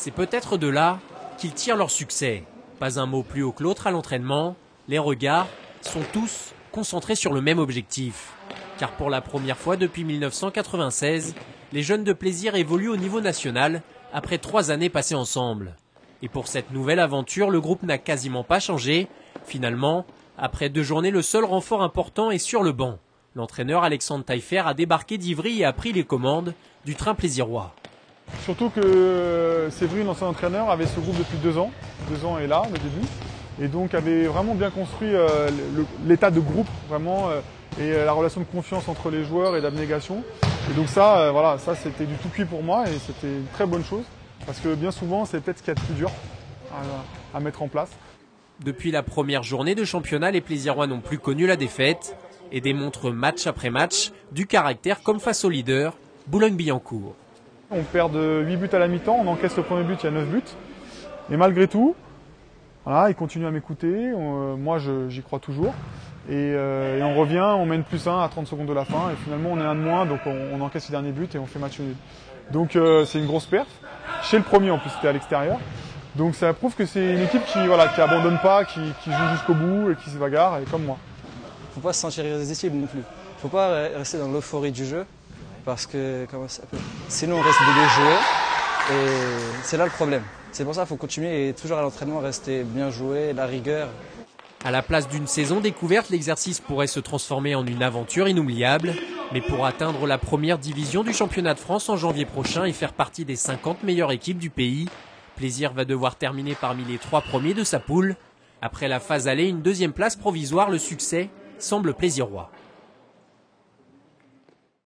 C'est peut-être de là qu'ils tirent leur succès. Pas un mot plus haut que l'autre à l'entraînement, les regards sont tous concentrés sur le même objectif. Car pour la première fois depuis 1996, les jeunes de Plaisir évoluent au niveau national après 3 années passées ensemble. Et pour cette nouvelle aventure, le groupe n'a quasiment pas changé. Finalement, après 2 journées, le seul renfort important est sur le banc. L'entraîneur Alexandre Taillefer a débarqué d'Ivry et a pris les commandes du train plaisirois. Surtout que Séverine, l'ancien entraîneur, avait ce groupe depuis 2 ans. 2 ans est là, le début. Et donc avait vraiment bien construit l'état de groupe, vraiment, et la relation de confiance entre les joueurs et d'abnégation. Et donc ça, voilà, ça c'était du tout cuit pour moi et c'était une très bonne chose. Parce que bien souvent, c'est peut-être ce qu'il y a de plus dur à mettre en place. Depuis la première journée de championnat, les Plaisirois n'ont plus connu la défaite et démontrent match après match du caractère comme face au leader, Boulogne-Billancourt. On perd de 8 buts à la mi-temps, on encaisse le premier but, il y a 9 buts. Et malgré tout, voilà, ils continuent à m'écouter, moi j'y crois toujours. Et on revient, on mène +1 à 30 secondes de la fin et finalement on est 1 de moins, donc on encaisse le dernier but et on fait match nul. Donc c'est une grosse perf. Chez le premier en plus, c'était à l'extérieur. Donc ça prouve que c'est une équipe qui abandonne pas, qui joue jusqu'au bout et qui se bagarre, et comme moi. Faut pas se sentir irrésistible non plus. Faut pas rester dans l'euphorie du jeu, parce que sinon on risque de les jouer, et c'est là le problème. C'est pour ça qu'il faut continuer et toujours à l'entraînement rester bien joué, la rigueur. À la place d'une saison découverte, l'exercice pourrait se transformer en une aventure inoubliable. Mais pour atteindre la première division du championnat de France en janvier prochain et faire partie des 50 meilleures équipes du pays, Plaisir va devoir terminer parmi les 3 premiers de sa poule. Après la phase aller, une 2e place provisoire, le succès semble plaisirois.